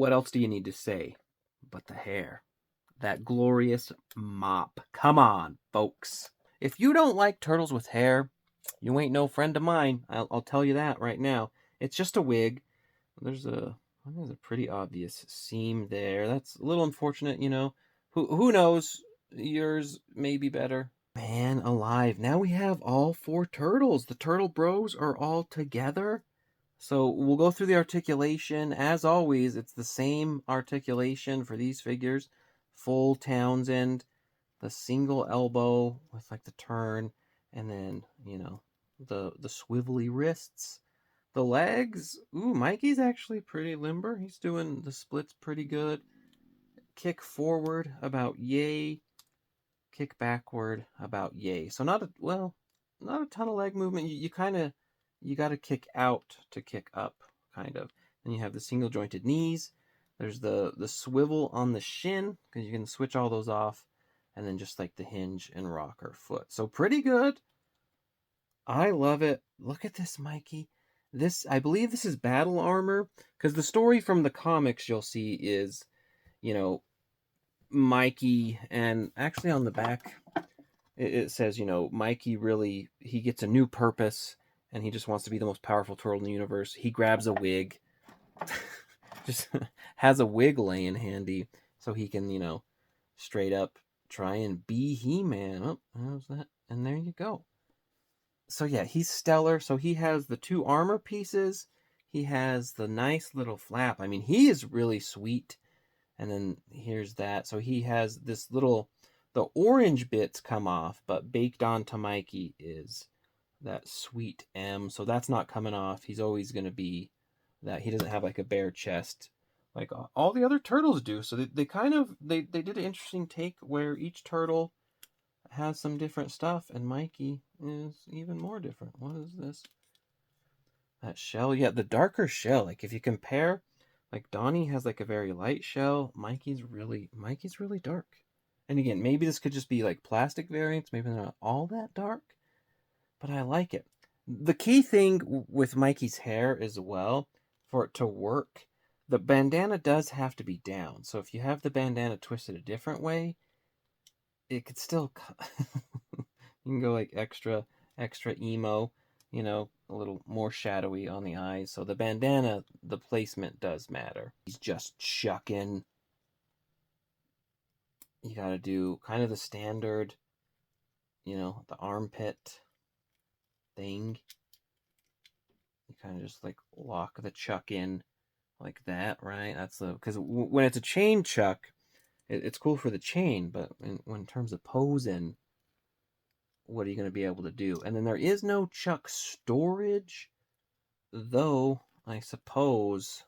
What else do you need to say but the hair? That glorious mop. Come on, folks. If you don't like turtles with hair, you ain't no friend of mine. I'll tell you that right now. It's just a wig. There's a pretty obvious seam there. That's a little unfortunate, you know. Who knows? Yours may be better. Man alive. Now we have all 4 turtles. The turtle bros are all together. So we'll go through the articulation. As always, it's the same articulation for these figures. Full Townsend, the single elbow with like the turn, and then, you know, the swivelly wrists. The legs, ooh, Mikey's actually pretty limber. He's doing the splits pretty good. Kick forward, about yay. Kick backward, about yay. So not a ton of leg movement. You got to kick out to kick up, kind of. Then you have the single jointed knees. There's the swivel on the shin, because you can switch all those off. And then just like the hinge and rocker foot. So pretty good. I love it. Look at this, Mikey. I believe this is battle armor, because the story from the comics you'll see is, you know, Mikey, and actually on the back it says, you know, Mikey he gets a new purpose, and he just wants to be the most powerful turtle in the universe. He grabs a wig, just has a wig laying handy, so he can, you know, straight up try and be He-Man. Oh, how's that? And there you go. So yeah, he's stellar. So he has the 2 armor pieces. He has the nice little flap. I mean, he is really sweet. And then here's that. So he has this little, the orange bits come off, but baked onto Mikey is that sweet M. So that's not coming off. He's always going to be that. He doesn't have like a bare chest like all the other turtles do. So they kind of, they did an interesting take where each turtle has some different stuff, and Mikey is even more different. What is this? That shell? Yeah, the darker shell. Like if you compare, like Donnie has like a very light shell. Mikey's really dark. And again, maybe this could just be like plastic variants. Maybe they're not all that dark, but I like it. The key thing with Mikey's hair as well, for it to work, the bandana does have to be down. So if you have the bandana twisted a different way, it could still you can go like extra emo, you know, a little more shadowy on the eyes. So the bandana, the placement does matter. He's just chucking. You got to do kind of the standard, you know, the armpit thing. You kind of just like lock the chuck in like that, right? That's because when it's a chain chuck, it's cool for the chain, but in terms of posing, what are you going to be able to do? And then there is no chuck storage, though I suppose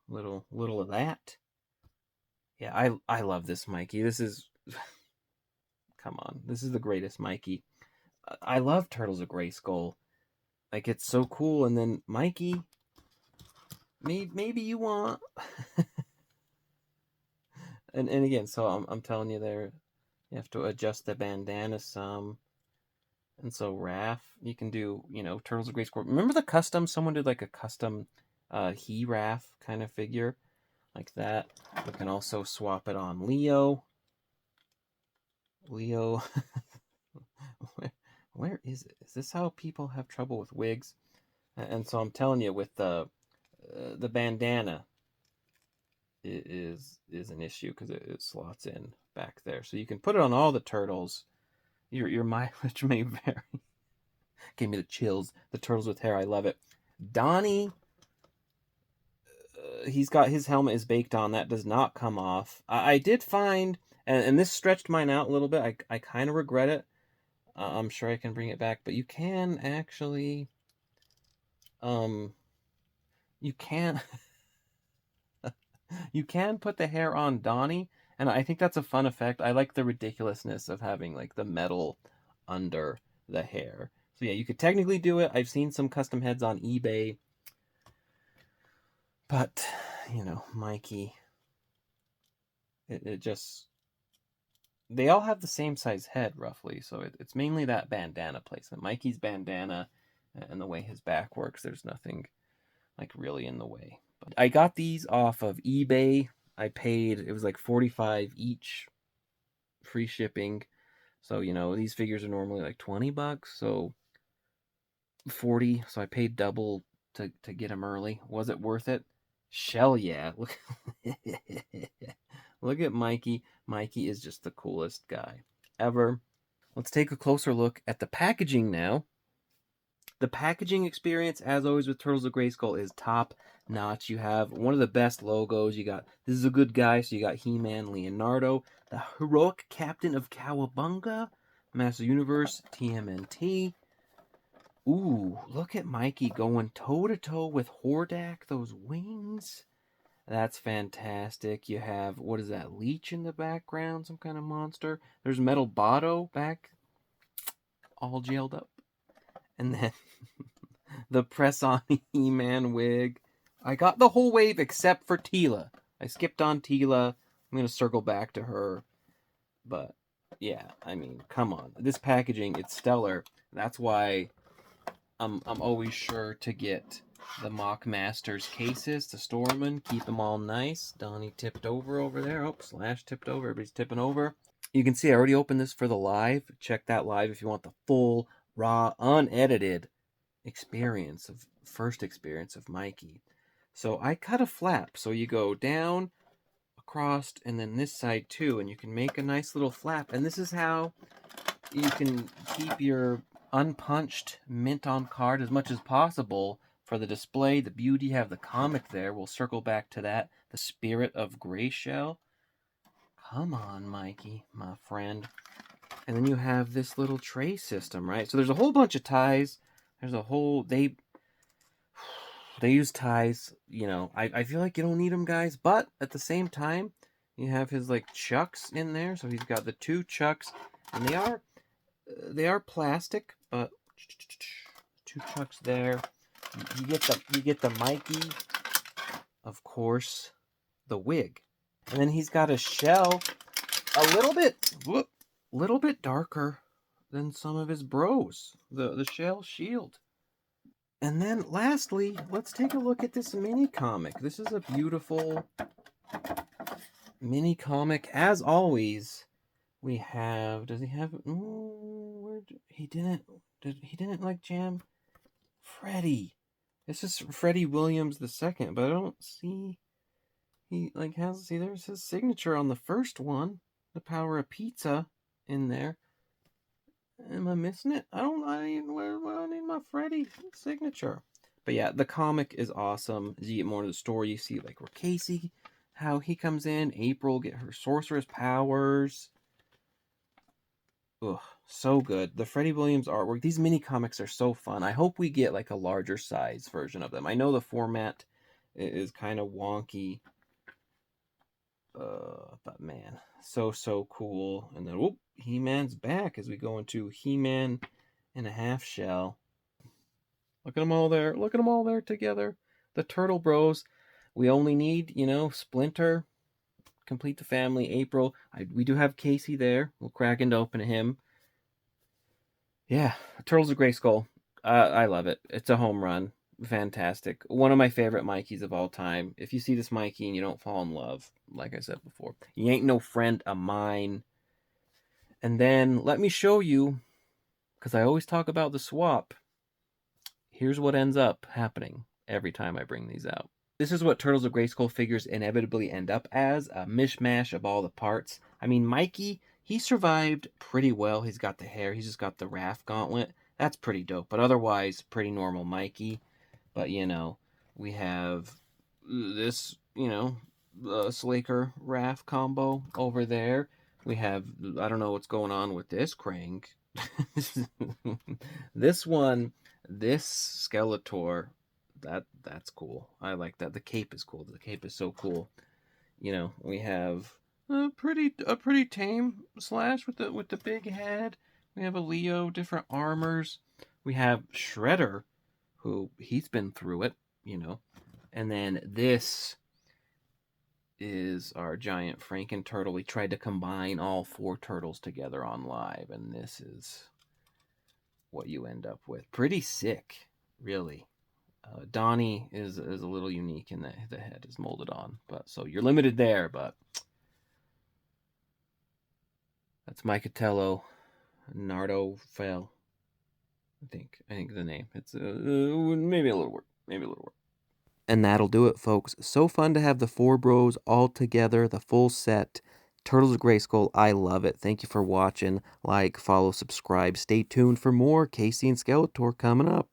little of that. Yeah, I love this Mikey. This is come on, this is the greatest Mikey. I love Turtles of Grayskull. Like it's so cool. And then Mikey, maybe you want. and again, so I'm telling you there, you have to adjust the bandana some. And so Raph, you can do, you know, Turtles of Grayskull. Remember the custom? Someone did like a custom Raph kind of figure like that. We can also swap it on Leo. Where is it? Is this how people have trouble with wigs? And so I'm telling you, with the bandana is an issue because it slots in back there. So you can put it on all the turtles. Your mileage may vary. Gave me the chills. The turtles with hair, I love it. Donnie, he's got his helmet is baked on. That does not come off. I did find, and this stretched mine out a little bit. I kind of regret it. I'm sure I can bring it back, but you can actually, you can, you can put the hair on Donnie, and I think that's a fun effect. I like the ridiculousness of having like the metal under the hair. So yeah, you could technically do it. I've seen some custom heads on eBay, but you know, Mikey, it just, they all have the same size head roughly, so it's mainly that bandana placement. Mikey's bandana and the way his back works, there's nothing like really in the way. But I got these off of eBay. I paid, it was like $45 each, free shipping. So, you know, these figures are normally like $20, so 40, so I paid double to get them early. Was it worth it? Shell yeah. Look, look at Mikey. Mikey is just the coolest guy ever. Let's take a closer look at the packaging now. The packaging experience, as always with Turtles of Grayskull, is top notch. You have one of the best logos. You got, this is a good guy, so you got He-Man, Leonardo, the heroic captain of Cowabunga, Master Universe, TMNT. Ooh, look at Mikey going toe-to-toe with Hordak, those wings. That's fantastic. You have, what is that, Leech in the background, some kind of monster. There's Metal Botto back, all jailed up. And then the press-on He-Man wig. I got the whole wave except for Teela. I skipped on Teela. I'm going to circle back to her. But, yeah, I mean, come on. This packaging, it's stellar. That's why I'm always sure to get the Mock Masters cases to store them in. Keep them all nice. Donnie tipped over there. Oh, Slash tipped over. Everybody's tipping over. You can see I already opened this for the live. Check that live if you want the full, raw, unedited first experience of Mikey. So I cut a flap. So you go down, across, and then this side too, and you can make a nice little flap. And this is how you can keep your unpunched mint on card as much as possible for the display. The beauty, have the comic there. We'll circle back to that. The Spirit of Grayshell. Come on, Mikey, my friend. And then you have this little tray system, right? So there's a whole bunch of ties. There's a whole, they use ties, you know. I feel like you don't need them, guys, but at the same time, you have his like chucks in there. So he's got the two chucks, and they are plastic, but two chucks there. You get the Mikey, of course, the wig, and then he's got a shell, a little bit darker than some of his bros. The shell shield. And then lastly, let's take a look at this mini comic. This is a beautiful mini comic. As always, we have, does he have, he didn't like jam Freddy. This is Freddie Williams II, but I don't see, there's his signature on the first one, The Power of Pizza, in there. Am I missing it? I need my Freddy signature. But yeah, the comic is awesome. As you get more into the story, you see like where Casey, how he comes in, April get her sorceress powers. Ugh, so good. The Freddie Williams artwork. These mini comics are so fun. I hope we get like a larger size version of them. I know the format is kind of wonky. But man, so cool. And then whoop, He-Man's back as we go into He-Man in a half shell. Look at them all there. Look at them all there together. The Turtle Bros. We only need, Splinter. Complete the family. April. We do have Casey there. We'll crack into open him. Yeah, Turtles of Grayskull. I love it. It's a home run. Fantastic. One of my favorite Mikeys of all time. If you see this Mikey and you don't fall in love, like I said before, you ain't no friend of mine. And then let me show you, because I always talk about the swap. Here's what ends up happening every time I bring these out. This is what Turtles of Grayskull figures inevitably end up as, a mishmash of all the parts. I mean, Mikey, he survived pretty well. He's got the hair. He's just got the Raph gauntlet. That's pretty dope. But otherwise, pretty normal Mikey. But, we have this, Slaker Raph combo over there. We have, I don't know what's going on with this Krang. This one, this Skeletor, that's cool. I like that. The cape is cool. The cape is so cool. We have a pretty tame Slash with the big head. We have a Leo, different armors. We have Shredder, who he's been through it, And then this is our giant Franken turtle. We tried to combine all 4 turtles together on live, and this is what you end up with. Pretty sick, really. Donnie is a little unique in that the head is molded on, but so you're limited there. But that's Michelangelo, Nardo Fell. I think the name. It's maybe a little word. Maybe a little word. And that'll do it, folks. So fun to have the four bros all together, the full set. Turtles of Grayskull, I love it. Thank you for watching. Like, follow, subscribe. Stay tuned for more Casey and Skeletor coming up.